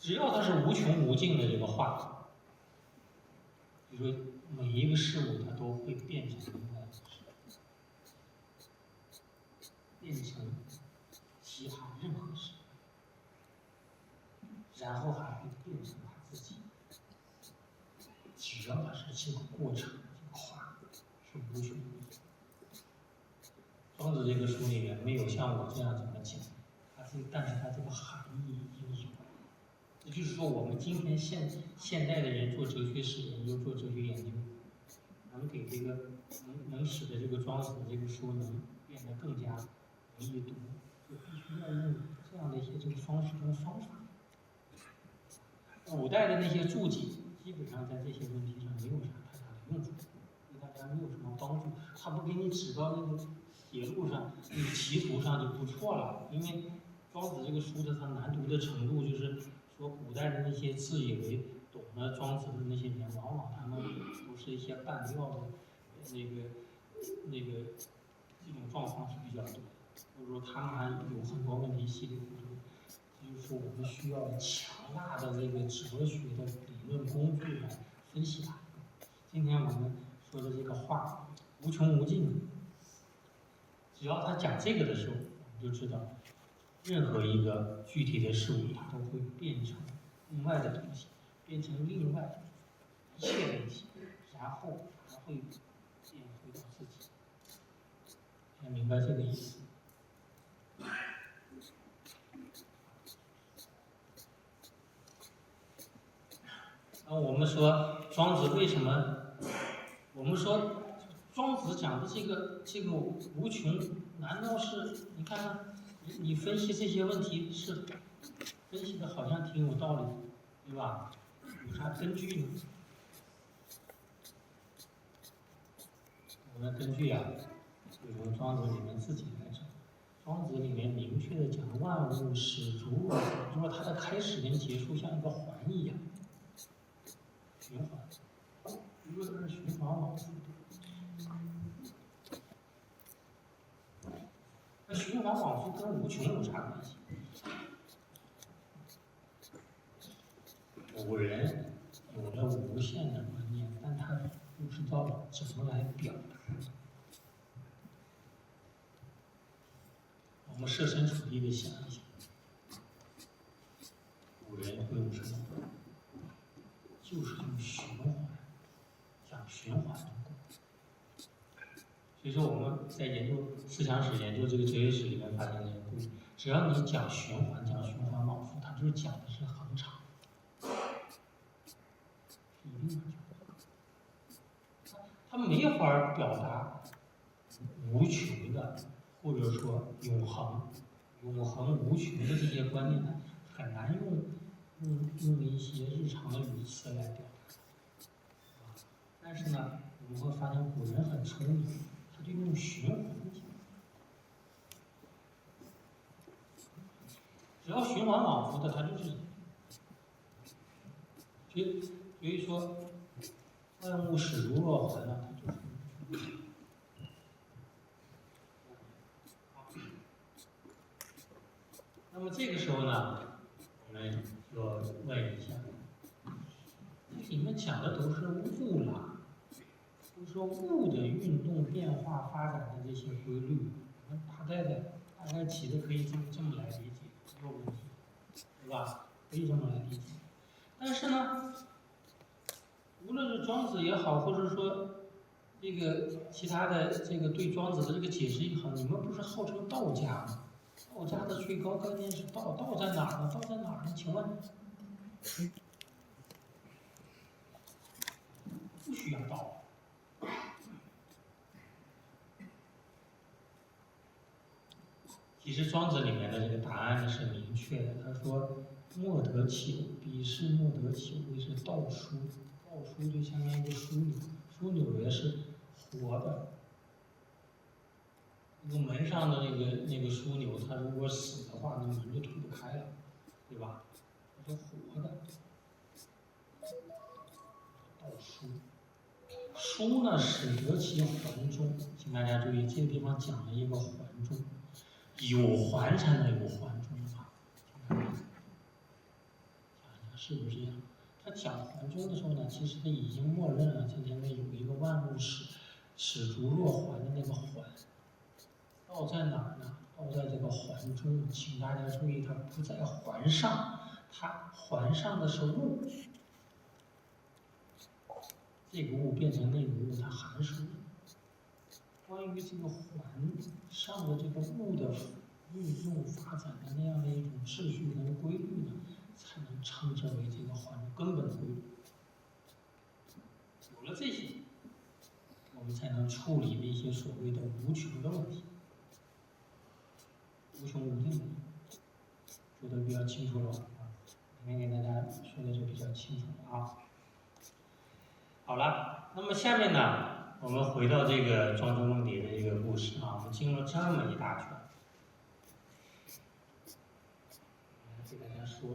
只要它是无穷无尽的这个化，比如说每一个事物它都会变成另外一个事物，变成其他任何事物，然后还会变成它自己。只要它是这个过程，这个化是无穷无尽。庄子这个书里面没有像我这样怎么讲，但是它这个含义已经有。也就是说，我们今天现代的人做哲学史研究、做哲学研究，能给这个能使得这个庄子这个书能变得更加容易读，就必须要用这样的一些这个方式跟方法。古代的那些注解，基本上在这些问题上没有啥太大的用处，对大家没有什么帮助。他不给你指到那个铁路上、那个歧途上就不错了，因为庄子这个书的它难读的程度，就是说古代的那些自以为懂了庄子的那些人，往往他们都是一些半吊的那个这种状况是比较多的，或者说他们还有很多问题稀里糊涂。就是说，我们需要强大的这个哲学的理论工具来分析它。今天我们说的这个话无穷无尽，只要他讲这个的时候，我们就知道，任何一个具体的事物，它都会变成另外的东西，变成另外一切东西，然后还会变回到自己。大家明白这个意思？那我们说庄子为什么？我们说庄子讲的这个无穷，难道是你看看你分析这些问题是分析的好像挺有道理，对吧？有啥根据呢？我们根据啊，就从庄子里面自己来找。庄子里面明确的讲，万物始足而就说它的开始跟结束像一个环一样。循环，比如说它是循环往复的。那循环往复跟无穷有啥关系？古人有了无限的观念，但他不知道怎么来表达。我们设身处地的想一想，古人会用什么？就是用循环，讲循环的故事。所以说我们在研究思想史、研究这个哲学史里面发现这个故事，只要你讲循环、讲循环往复，它就是讲的是恒常，一定要讲。它没法表达无穷的，或者说永恒无穷的这些观念，很难用一些日常的语词来表达。但是呢，我们会发现古人很聪明，他就用循环讲。只要循环往复的，它就是。所以说，万物始如若环了，它就是。那么这个时候呢，我们就问一下，你们讲的都是物啦，就是说物的运动、变化、发展的这些规律，我们大概其的可以这么来理解，没有问题，对吧？可以这么来理解。但是呢，无论是庄子也好，或者说这个其他的这个对庄子的这个解释也好，你们不是号称道家吗？道家的最高概念是道，道在哪儿呢？道在哪儿呢？请问，不需要道。其实庄子里面的这个答案呢是明确的，他说：“莫得其偶，彼是莫得其偶，谓之道书。道书就相当于一个枢纽，枢纽也是活的。那个门上的那个枢纽，它如果死的话，那门就推不开了，对吧？它是活的。道书，书呢，使得其环中。请大家注意，这个地方讲了一个环中。”有环才能有环中啊！是不是这样？他讲环中的时候呢，其实他已经默认了这里面有一个万物始逐若环的那个环。道在哪儿呢？道在这个环中，请大家注意，它不在环上，它环上的是物，这个物变成那个物，它还是物。关于这个环上的这个物的运动发展的那样的一种秩序跟规律呢，才能称之为这个环的根本规律。有了这些，我们才能处理那些所谓的无穷的问题。无穷无尽的，说的比较清楚了啊，今天给大家说的就比较清楚了啊。好了，那么下面呢，我们回到这个庄周梦蝶的这个故事啊，我们经过这么一大圈，来给大家说。